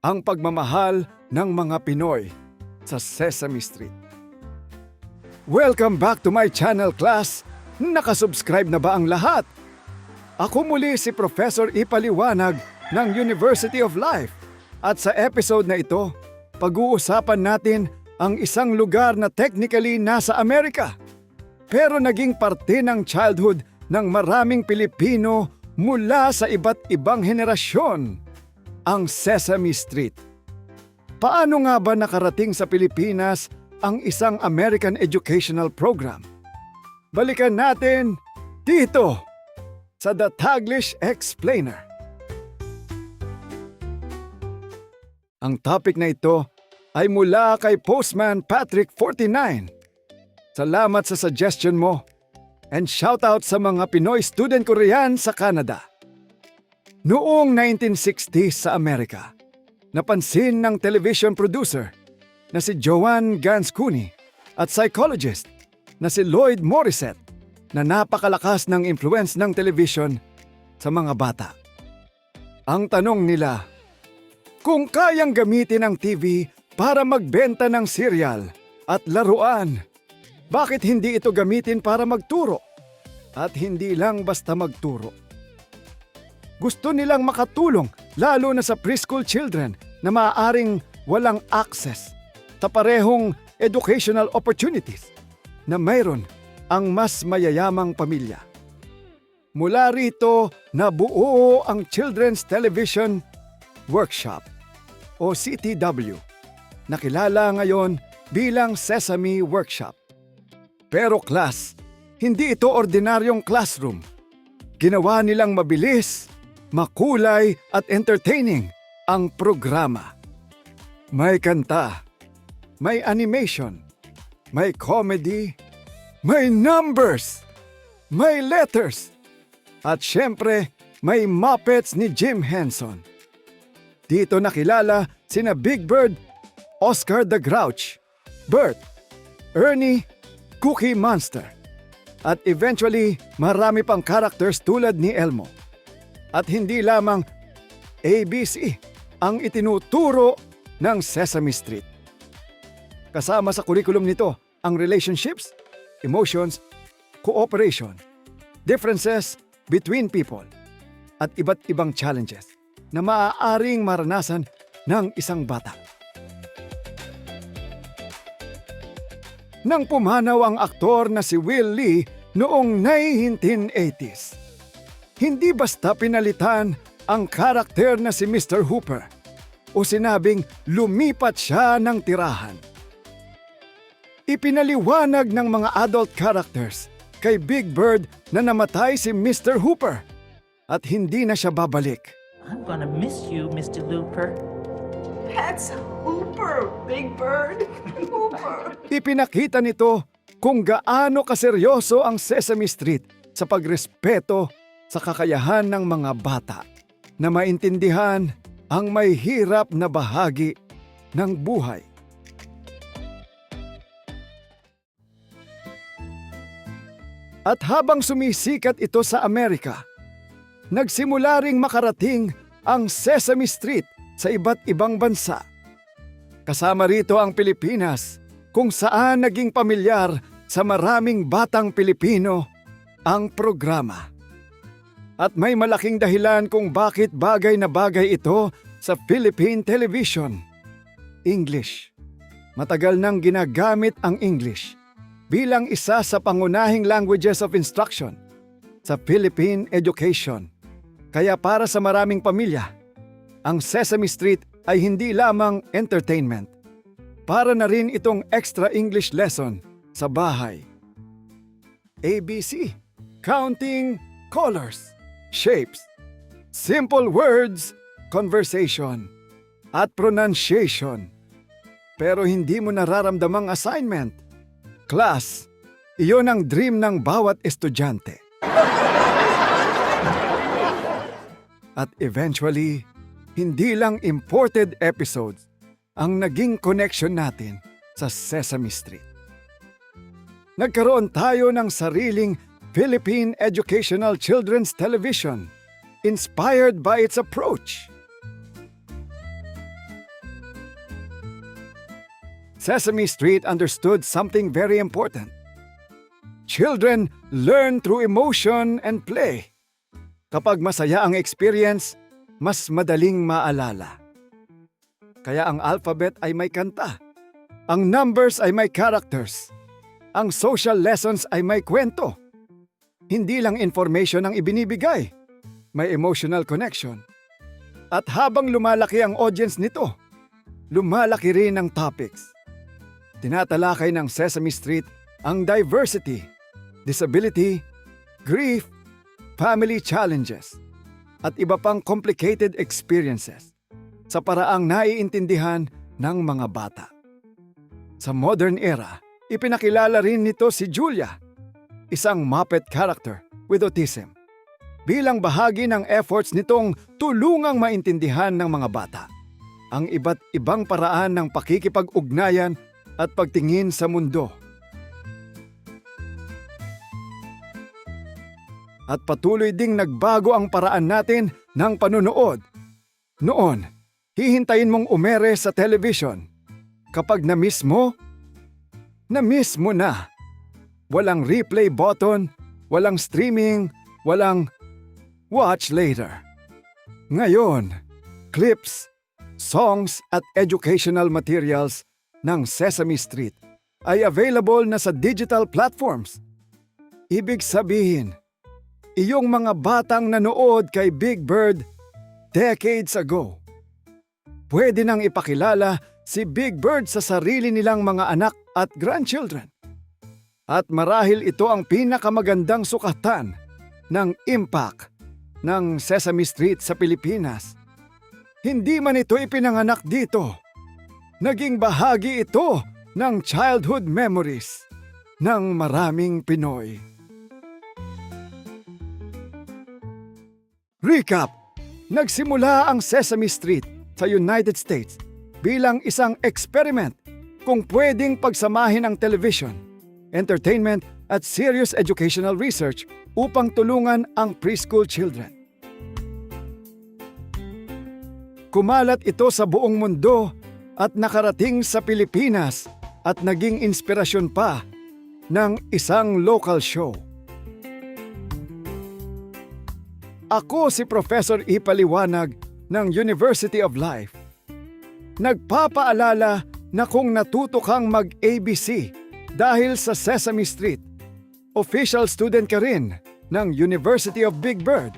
ang pagmamahal ng mga Pinoy sa Sesame Street. Welcome back to my channel, class! Nakasubscribe na ba ang lahat? Ako muli si Professor Ipaliwanag ng University of Life at sa episode na ito, pag-uusapan natin ang isang lugar na technically nasa Amerika pero naging parte ng childhood ng maraming Pilipino mula sa iba't ibang henerasyon, ang Sesame Street. Paano nga ba nakarating sa Pilipinas ang isang American educational program? Balikan natin dito sa The Taglish Explainer. Ang topic na ito ay mula kay Postman Patrick 49. Salamat sa suggestion mo and shoutout sa mga Pinoy student ko riyan sa Canada. Noong 1960s sa Amerika, napansin ng television producer na si Joan Ganscuni at psychologist na si Lloyd Morissette na napakalakas ng influence ng television sa mga bata. Ang tanong nila, kung kayang gamitin ang TV para magbenta ng cereal at laruan, bakit hindi ito gamitin para magturo? At hindi lang basta magturo. Gusto nilang makatulong lalo na sa preschool children na maaaring walang access sa parehong educational opportunities na mayroon ang mas mayayamang pamilya. Mula rito, nabuo ang Children's Television Workshop o CTW, na kilala ngayon bilang Sesame Workshop. Pero class, hindi ito ordinaryong classroom. Ginawa nilang mabilis, makulay at entertaining ang programa. May kanta, may animation, may comedy, may numbers, may letters, at syempre may Muppets ni Jim Henson. Dito nakilala sina Big Bird, Oscar the Grouch, Bert, Ernie, Cookie Monster, at eventually marami pang characters tulad ni Elmo. At hindi lamang ABC ang itinuturo ng Sesame Street. Kasama sa kurikulum nito ang relationships, emotions, cooperation, differences between people, at iba't ibang challenges na maaaring maranasan ng isang bata. Nang pumanaw ang aktor na si Will Lee noong 1980s, hindi basta pinalitan ang karakter na si Mr. Hooper o sinabing lumipat siya ng tirahan. Ipinaliwanag ng mga adult characters kay Big Bird na namatay si Mr. Hooper at hindi na siya babalik. I'm gonna miss you, Mr. Looper. That's Hooper, Big Bird. Hooper. Ipinakita nito kung gaano kaseryoso ang Sesame Street sa pagrespeto sa kakayahan ng mga bata na maintindihan ang may hirap na bahagi ng buhay. At habang sumisikat ito sa Amerika, nagsimula ring makarating ang Sesame Street sa iba't ibang bansa. Kasama rito ang Pilipinas, kung saan naging pamilyar sa maraming batang Pilipino ang programa. At may malaking dahilan kung bakit bagay na bagay ito sa Philippine television. English. Matagal nang ginagamit ang English bilang isa sa pangunahing languages of instruction sa Philippine education. Kaya para sa maraming pamilya, ang Sesame Street ay hindi lamang entertainment. Para na rin itong extra English lesson sa bahay. ABC, counting colors, shapes, simple words, conversation, at pronunciation. Pero hindi mo nararamdamang assignment. Class, iyon ang dream ng bawat estudyante. At eventually, hindi lang imported episodes ang naging connection natin sa Sesame Street. Nagkaroon tayo ng sariling Philippine Educational Children's Television, inspired by its approach. Sesame Street understood something very important. Children learn through emotion and play. Kapag masaya ang experience, mas madaling maalala. Kaya ang alphabet ay may kanta. Ang numbers ay may characters. Ang social lessons ay may kwento. Hindi lang information ang ibinibigay. May emotional connection. At habang lumalaki ang audience nito, lumalaki rin ang topics. Tinatalakay ng Sesame Street ang diversity, disability, grief, family challenges, at iba pang complicated experiences sa paraang naiintindihan ng mga bata. Sa modern era, ipinakilala rin nito si Julia, isang Muppet character with autism, bilang bahagi ng efforts nitong tulungang maintindihan ng mga bata ang iba't ibang paraan ng pakikipag-ugnayan at pagtingin sa mundo. At patuloy ding nagbago ang paraan natin ng panunood. Noon, hihintayin mong umere sa television. Kapag na-miss mo na. Walang replay button, walang streaming, walang watch later. Ngayon, clips, songs at educational materials ng Sesame Street ay available na sa digital platforms. Ibig sabihin, iyong mga batang nanood kay Big Bird decades ago, pwede nang ipakilala si Big Bird sa sarili nilang mga anak at grandchildren. At marahil ito ang pinakamagandang sukatan ng impact ng Sesame Street sa Pilipinas. Hindi man ito ipinanganak dito. Naging bahagi ito ng childhood memories ng maraming Pinoy. Recap! Nagsimula ang Sesame Street sa United States bilang isang experiment kung pwedeng pagsamahin ang television, entertainment at serious educational research upang tulungan ang preschool children. Kumalat ito sa buong mundo at nakarating sa Pilipinas at naging inspirasyon pa ng isang local show. Ako si Professor Ipaliwanag ng University of Life. Nagpapaalala na kung natuto kang mag-ABC dahil sa Sesame Street, official student ka rin ng University of Big Bird.